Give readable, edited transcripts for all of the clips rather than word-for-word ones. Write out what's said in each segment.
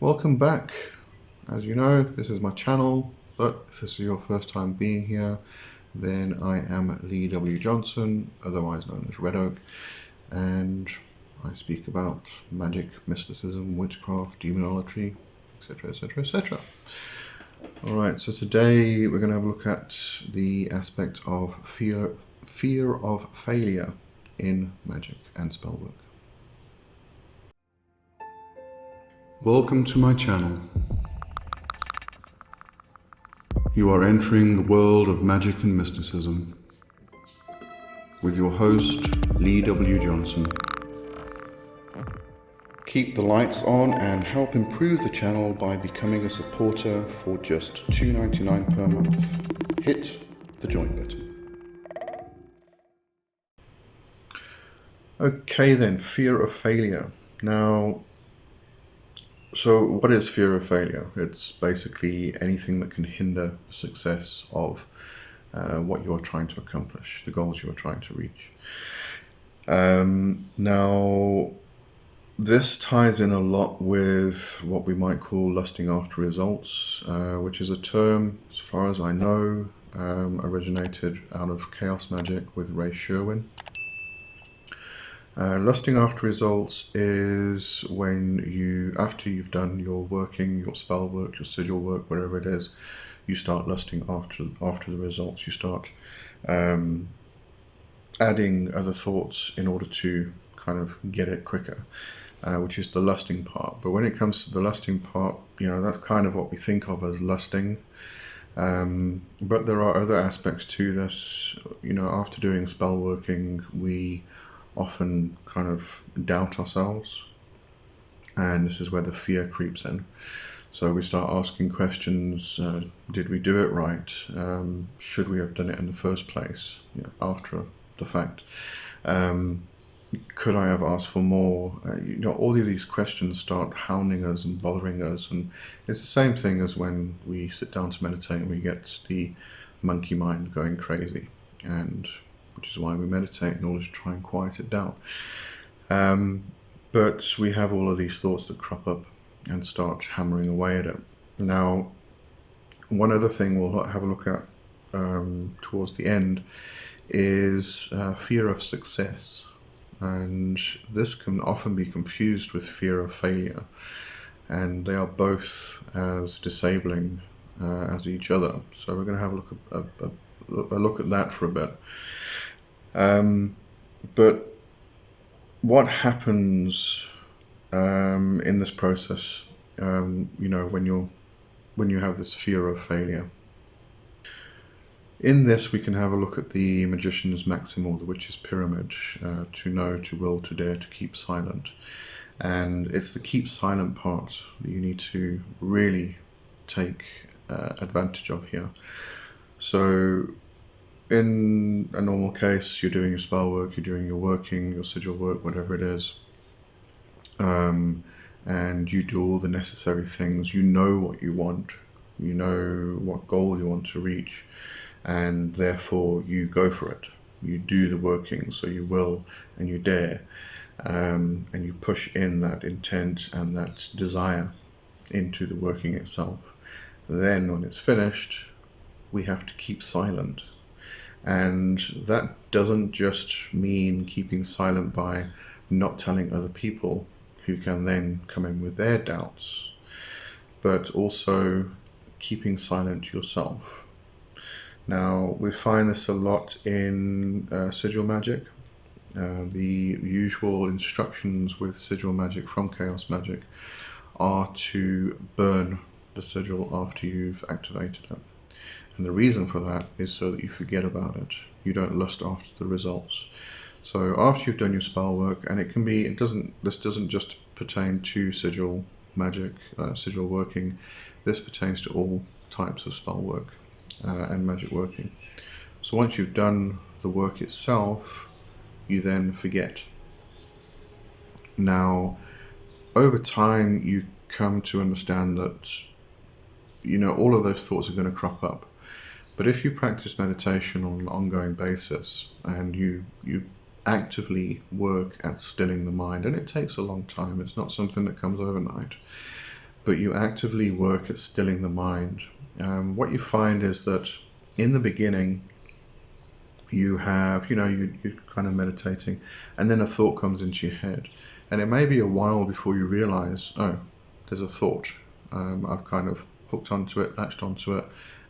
Welcome back. As you know, this is my channel, but if this is your first time being here, then I am Lee W. Johnson, otherwise known as Red Oak, and I speak about magic, mysticism, witchcraft, demonology, etc, etc, etc. Alright, so today we're going to have a look at the aspect of fear of failure in magic and spellwork. Welcome to my channel. You are entering the world of magic and mysticism with your host, Lee W. Johnson. Keep the lights on and help improve the channel by becoming a supporter for just $2.99 per month. Hit the join button. Okay then, fear of failure. Now, so what is fear of failure? It's basically anything that can hinder the success of what you are trying to accomplish, the goals you are trying to reach. Now, this ties in a lot with what we might call lusting after results, which is a term, as far as I know, originated out of chaos magic with Ray Sherwin. Lusting after results is when you, after you've done your working, your spell work, your sigil work, whatever it is, you start lusting after the results. You start adding other thoughts in order to kind of get it quicker, which is the lusting part. But when it comes to the lusting part, that's kind of what we think of as lusting. But there are other aspects to this. After doing spell working, we often kind of doubt ourselves, and this is where the fear creeps in. So we start asking questions. Did we do it right? Should we have done it in the first place? After the fact, could I have asked for more? All of these questions start hounding us and bothering us, and it's the same thing as when we sit down to meditate and we get the monkey mind going crazy, and which is why we meditate, in order to try and quiet it down. But we have all of these thoughts that crop up and start hammering away at it. Now, one other thing we'll have a look at towards the end is fear of success. And this can often be confused with fear of failure. And they are both as disabling as each other. So we're going to have a look at that for a bit. But what happens in this process, when you have this fear of failure? In this, we can have a look at the magician's maxim, or the witch's pyramid: to know, to will, to dare, to keep silent. And it's the keep silent part that you need to really take advantage of here. So in a normal case, you're doing your spell work, you're doing your working, your sigil work, whatever it is, and you do all the necessary things. You know what you want, you know what goal you want to reach, and therefore you go for it. You do the working, so you will and you dare, and you push in that intent and that desire into the working itself. Then when it's finished, we have to keep silent. And that doesn't just mean keeping silent by not telling other people, who can then come in with their doubts, but also keeping silent yourself. Now, we find this a lot in sigil magic. The usual instructions with sigil magic from chaos magic are to burn the sigil after you've activated it. And the reason for that is so that you forget about it. You don't lust after the results. So after you've done your spell work, and this doesn't just pertain to sigil magic, sigil working. This pertains to all types of spell work and magic working. So once you've done the work itself, you then forget. Now, over time, you come to understand that all of those thoughts are going to crop up. But if you practice meditation on an ongoing basis, and you actively work at stilling the mind, and it takes a long time, it's not something that comes overnight, but you actively work at stilling the mind. What you find is that in the beginning, you have, you're kind of meditating, and then a thought comes into your head. And it may be a while before you realize, oh, there's a thought. I've kind of hooked onto it, latched onto it,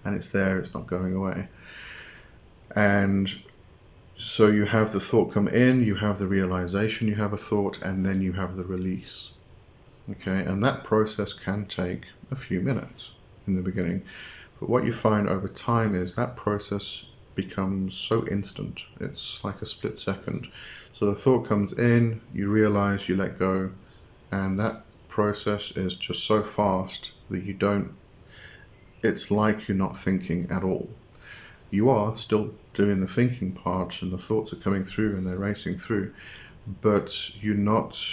and it's there, it's not going away. And so you have the thought come in, you have the realization you have a thought, and then you have the release. Okay, and that process can take a few minutes in the beginning. But what you find over time is that process becomes so instant. It's like a split second. So the thought comes in, you realize, you let go, and that process is just so fast that it's like you're not thinking at all. You are still doing the thinking part, and the thoughts are coming through and they're racing through, but you're not,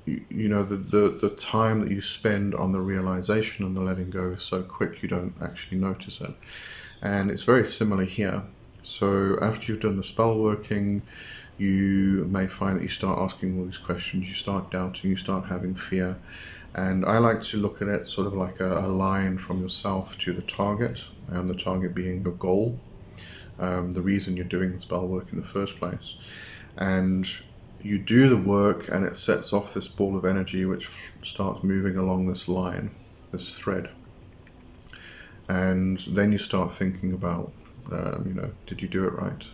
the time that you spend on the realization and the letting go is so quick you don't actually notice it. And it's very similar here. So after you've done the spell working, you may find that you start asking all these questions, you start doubting, you start having fear. And I like to look at it sort of like a line from yourself to the target, and the target being your goal, the reason you're doing the spell work in the first place. And you do the work, and it sets off this ball of energy which starts moving along this line, this thread. And then you start thinking about, did you do it right?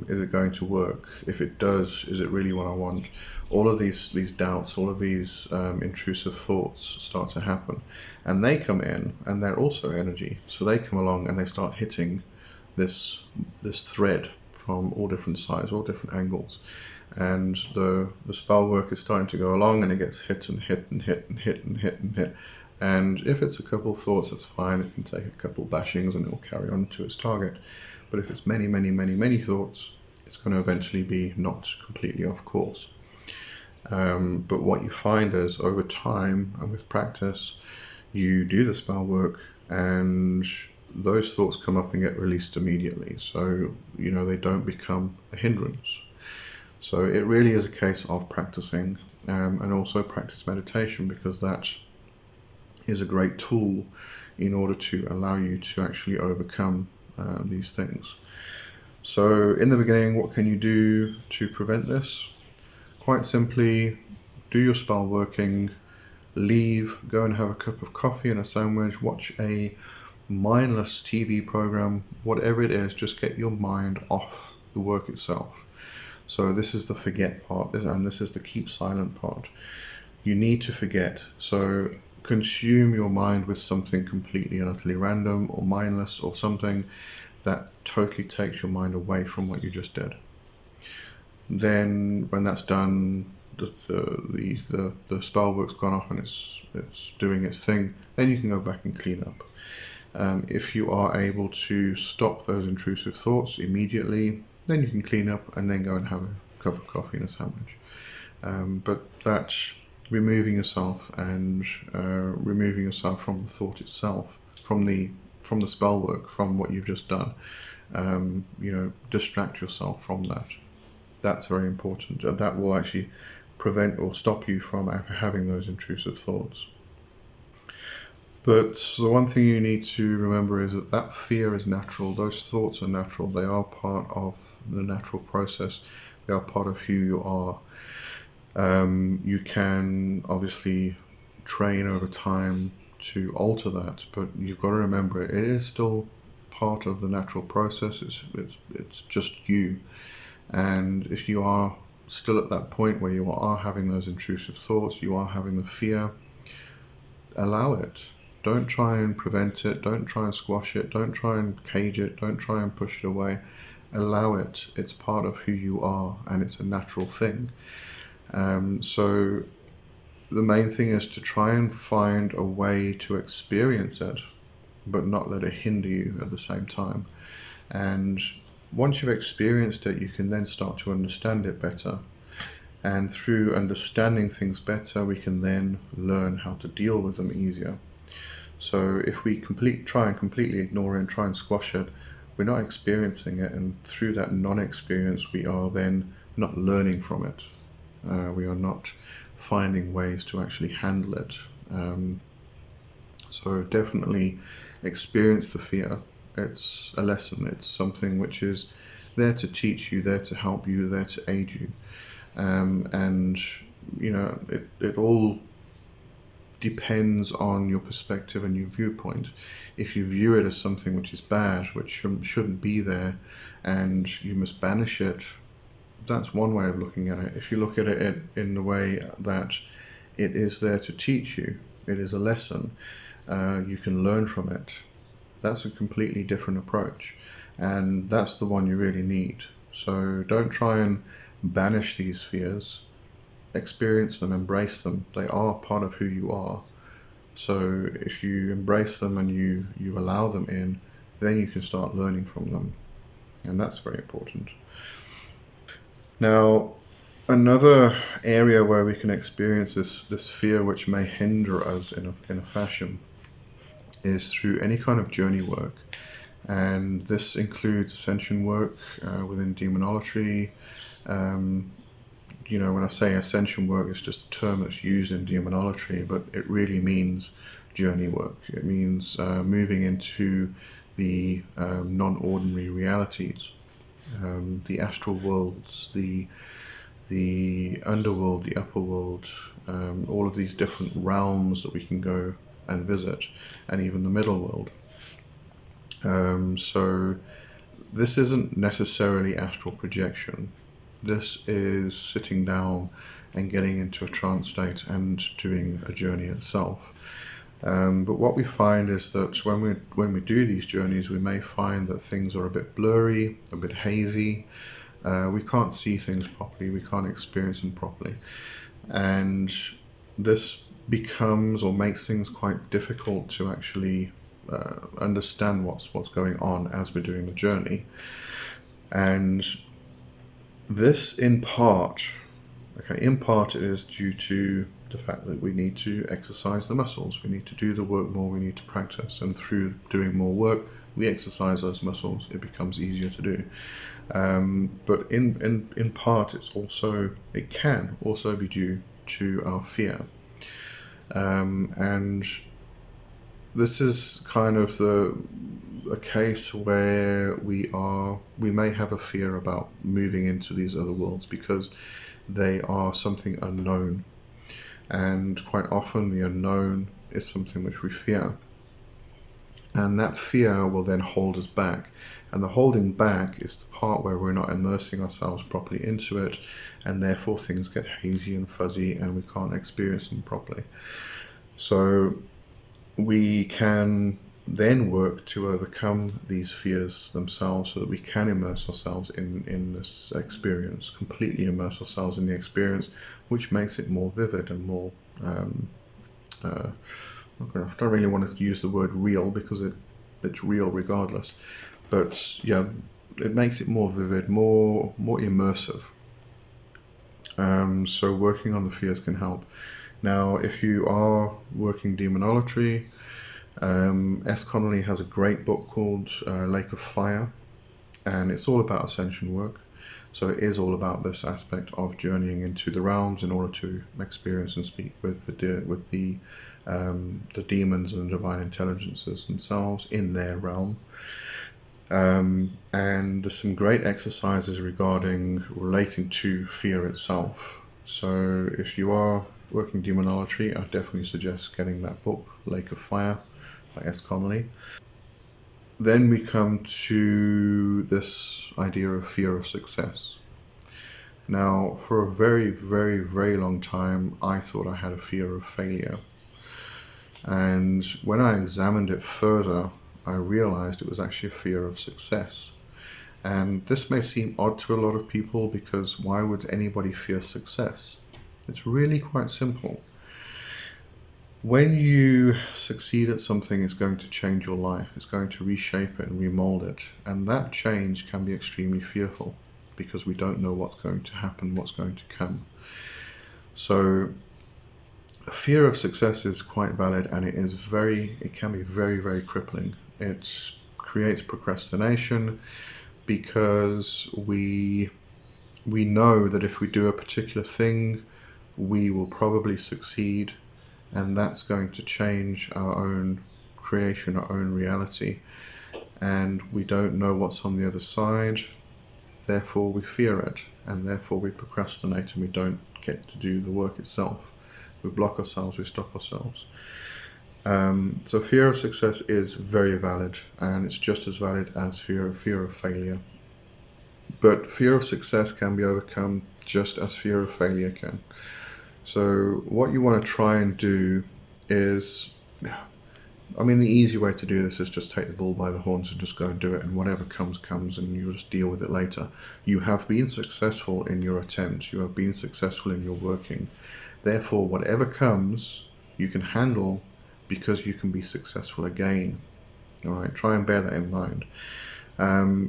Is it going to work? If it does, is it really what I want? All of these doubts, all of these intrusive thoughts start to happen, and they come in, and they're also energy. So they come along and they start hitting this thread from all different sides, all different angles, and the spell work is starting to go along, and it gets hit and hit and hit and hit and hit and hit. And if it's a couple of thoughts, that's fine. It can take a couple of bashings and it will carry on to its target. But if it's many, many, many, many thoughts, it's going to eventually be not completely off course. But what you find is over time and with practice, you do the spell work and those thoughts come up and get released immediately. So, they don't become a hindrance. So it really is a case of practicing, and also practice meditation, because that is a great tool in order to allow you to actually overcome these things. So in the beginning, what can you do to prevent this? Quite simply, do your spell working, leave, go and have a cup of coffee and a sandwich, watch a mindless TV program, whatever it is, just get your mind off the work itself. So this is the forget part, and this is the keep silent part. You need to forget. So consume your mind with something completely and utterly random or mindless, or something that totally takes your mind away from what you just did. Then when that's done, the spell work's gone off and it's doing its thing, then you can go back and clean up. If you are able to stop those intrusive thoughts immediately, then you can clean up and then go and have a cup of coffee and a sandwich. But that's removing yourself and removing yourself from the thought itself, from the spell work, from what you've just done. Distract yourself from that. That's very important. That will actually prevent or stop you from having those intrusive thoughts. But the one thing you need to remember is that fear is natural. Those thoughts are natural. They are part of the natural process. They are part of who you are. You can obviously train over time to alter that, but you've got to remember it is still part of the natural process. It's just you. And if you are still at that point where you are having those intrusive thoughts, you are having the fear, allow it. Don't try and prevent it. Don't try and squash it. Don't try and cage it. Don't try and push it away. Allow it. It's part of who you are, and it's a natural thing. So the main thing is to try and find a way to experience it, but not let it hinder you at the same time. And once you've experienced it, you can then start to understand it better. And through understanding things better, we can then learn how to deal with them easier. So if we try and completely ignore it and try and squash it, we're not experiencing it. And through that non-experience, we are then not learning from it. We are not finding ways to actually handle it. So definitely experience the fear. It's a lesson. It's something which is there to teach you, there to help you, there to aid you. And you know, it all depends on your perspective and your viewpoint. If you view it as something which is bad, which shouldn't be there, and you must banish it, that's one way of looking at it. If you look at it in the way that it is there to teach you, it is a lesson, you can learn from it, that's a completely different approach, and that's the one you really need. So don't try and banish these fears. Experience them, embrace them. They are part of who you are. So if you embrace them and you allow them in, then you can start learning from them, and that's very important. Now, another area where we can experience this fear which may hinder us in a fashion is through any kind of journey work, and this includes ascension work within demonolatry. You know, when I say ascension work, it's just a term that's used in demonolatry, but it really means journey work. It means moving into the non-ordinary realities, the astral worlds, the underworld, the upper world, all of these different realms that we can go and visit, and even the middle world. So this isn't necessarily astral projection. This is sitting down and getting into a trance state and doing a journey itself. But what we find is that when we do these journeys, we may find that things are a bit blurry, a bit hazy. We can't see things properly, we can't experience them properly, and this becomes or makes things quite difficult to actually understand what's going on as we're doing the journey. And this in part it is due to the fact that we need to exercise the muscles, we need to do the work more, we need to practice, and through doing more work we exercise those muscles, it becomes easier to do. But in part it can also be due to our fear, and this is kind of a case where we may have a fear about moving into these other worlds because they are something unknown, and quite often the unknown is something which we fear, and that fear will then hold us back, and the holding back is the part where we're not immersing ourselves properly into it, and therefore things get hazy and fuzzy and we can't experience them properly. So we can then work to overcome these fears themselves so that we can immerse ourselves in this experience, completely immerse ourselves in the experience, which makes it more vivid and more I don't really want to use the word real because it's real regardless, but yeah, it makes it more vivid, more immersive. So working on the fears can help. Now, if you are working demonolatry, S. Connolly has a great book called Lake of Fire, and it's all about ascension work. So it is all about this aspect of journeying into the realms in order to experience and speak with the demons and the divine intelligences themselves in their realm. And there's some great exercises relating to fear itself. So if you are working demonolatry, I definitely suggest getting that book, Lake of Fire by S. Connolly. Then we come to this idea of fear of success. Now, for a very, very, very long time, I thought I had a fear of failure. And when I examined it further, I realized it was actually a fear of success. And this may seem odd to a lot of people because why would anybody fear success? It's really quite simple. When you succeed at something, it's going to change your life. It's going to reshape it and remold it. And that change can be extremely fearful because we don't know what's going to happen, what's going to come. So fear of success is quite valid, and it can be very, very crippling. It creates procrastination because we know that if we do a particular thing we will probably succeed, and that's going to change our own creation, our own reality. And we don't know what's on the other side, therefore we fear it, and therefore we procrastinate and we don't get to do the work itself. We block ourselves, we stop ourselves. So fear of success is very valid, and it's just as valid as fear of failure. But fear of success can be overcome just as fear of failure can. So what you want to try and do is, I mean, the easy way to do this is just take the bull by the horns and just go and do it, and whatever comes, comes, and you'll just deal with it later. You have been successful in your attempt, you have been successful in your working. Therefore, whatever comes, you can handle, because you can be successful again. All right, try and bear that in mind.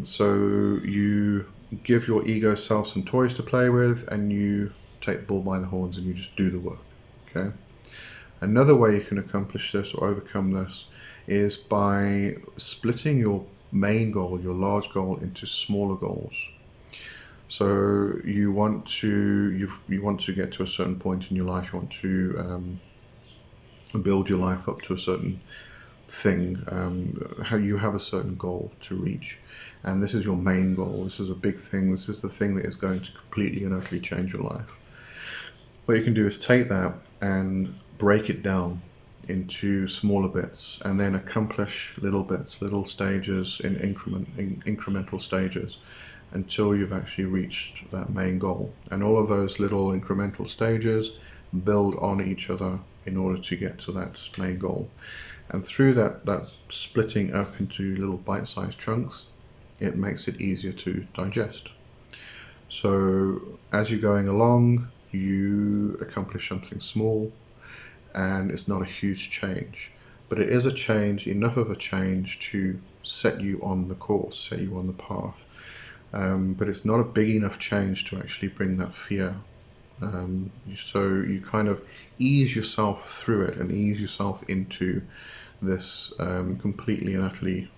So you give your ego self some toys to play with, and you take the bull by the horns and you just do the work. Okay. Another way you can accomplish this or overcome this is by splitting your main goal, your large goal, into smaller goals. So you want to get to a certain point in your life. You want to build your life up to a certain thing. How you have a certain goal to reach, and this is your main goal. This is a big thing. This is the thing that is going to completely and utterly change your life. What you can do is take that and break it down into smaller bits, and then accomplish little bits, little stages in incremental stages, until you've actually reached that main goal. And all of those little incremental stages build on each other in order to get to that main goal. And through that splitting up into little bite-sized chunks, it makes it easier to digest. So as you're going along, you accomplish something small, and it's not a huge change, but it is a change, enough of a change to set you on the course, set you on the path. But it's not a big enough change to actually bring that fear. So you kind of ease yourself through it and ease yourself into this completely and utterly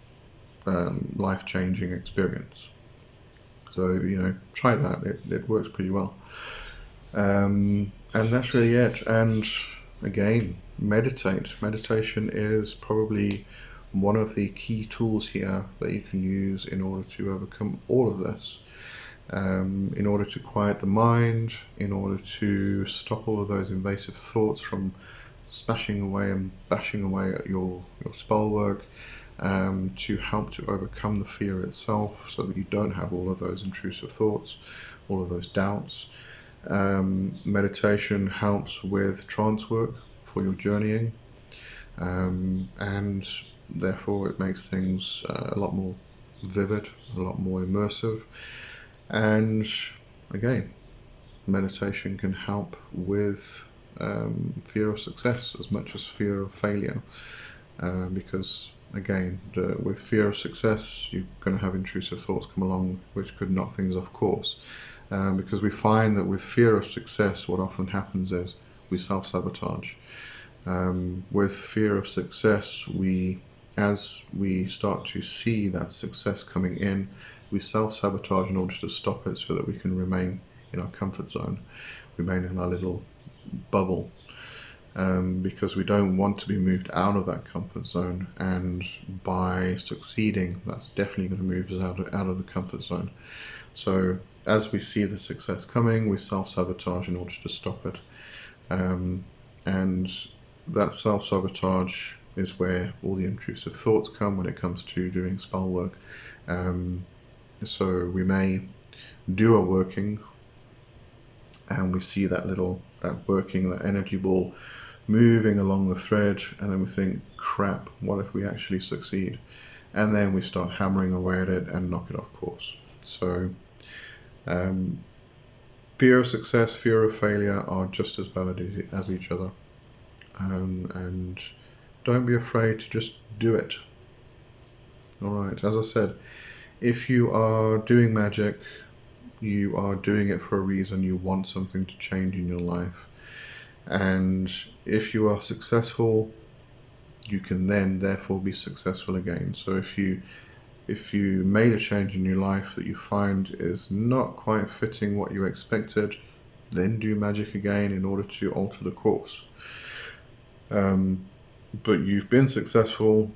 life-changing experience. So, try that. It works pretty well. And that's really it. And again, meditate. Meditation is probably one of the key tools here that you can use in order to overcome all of this. In order to quiet the mind, in order to stop all of those invasive thoughts from smashing away and bashing away at your spell work, to help to overcome the fear itself so that you don't have all of those intrusive thoughts, all of those doubts. Meditation helps with trance work for your journeying, and therefore it makes things a lot more vivid, a lot more immersive. And again, meditation can help with fear of success as much as fear of failure, because again, with fear of success, you're going to have intrusive thoughts come along which could knock things off course, because we find that with fear of success, what often happens is we self-sabotage. With fear of success, as we start to see that success coming in, we self-sabotage in order to stop it so that we can remain in our comfort zone, remain in our little bubble, because we don't want to be moved out of that comfort zone. And by succeeding, that's definitely going to move us out of the comfort zone. So as we see the success coming, we self-sabotage in order to stop it. And that self-sabotage is where all the intrusive thoughts come when it comes to doing spell work. So we may do a working, and we see that working, that energy ball moving along the thread, and then we think, crap, what if we actually succeed? And then we start hammering away at it and knock it off course. So fear of success, fear of failure are just as valid as each other. And don't be afraid to just do it. Alright, as I said, if you are doing magic, you are doing it for a reason. You want something to change in your life. And if you are successful, you can then therefore be successful again. So if you made a change in your life that you find is not quite fitting what you expected, then do magic again in order to alter the course. But you've been successful,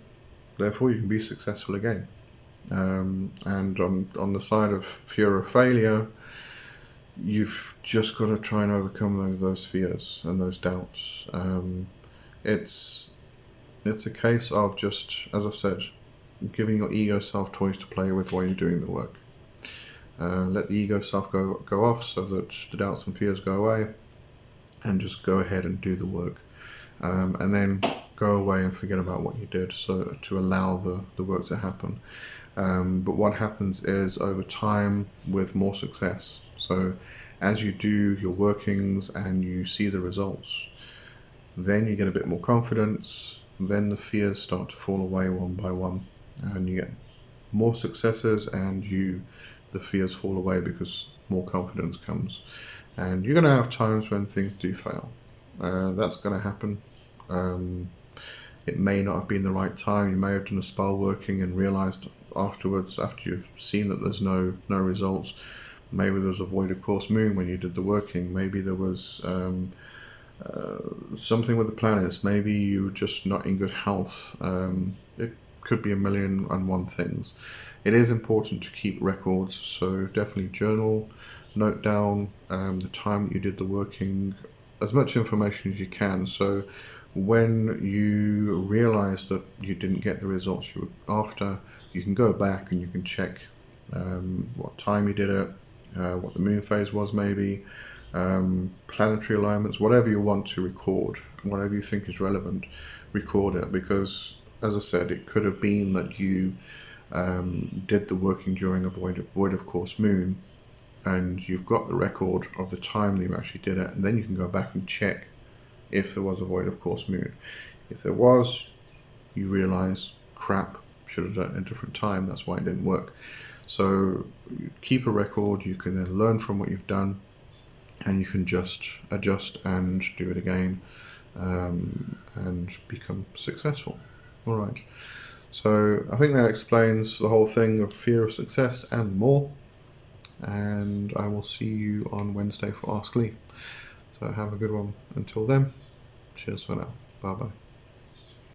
therefore you can be successful again. And on the side of fear of failure, you've just got to try and overcome those fears and those doubts. It's a case of just, as I said, giving your ego self toys to play with while you're doing the work. Let the ego self go off so that the doubts and fears go away, and just go ahead and do the work. And then go away and forget about what you did, so to allow the work to happen. But what happens is, over time, with more success, so as you do your workings and you see the results, then you get a bit more confidence, then the fears start to fall away one by one, and you get more successes, and the fears fall away because more confidence comes. And you're going to have times when things do fail. That's going to happen. It may not have been the right time. You may have done a spell working and realized afterwards, after you've seen that there's no results, maybe there was a void of course moon when you did the working. Maybe there was something with the planets. Maybe you were just not in good health. It could be a million and one things. It is important to keep records, so definitely journal, note down the time that you did the working, as much information as you can, so when you realize that you didn't get the results you were after, you can go back and you can check what time you did it, what the moon phase was, maybe planetary alignments, whatever you want to record, whatever you think is relevant, record it. Because, as I said, it could have been that you did the working during a void of course moon, and you've got the record of the time that you actually did it, and then you can go back and check if there was a void of course moon. If there was, you realize, crap, should have done it at a different time, that's why it didn't work. So keep a record, you can then learn from what you've done, and you can just adjust and do it again, and become successful. Alright, so I think that explains the whole thing of fear of success and more, and I will see you on Wednesday for Ask Lee. So have a good one until then. Cheers for now. Bye bye.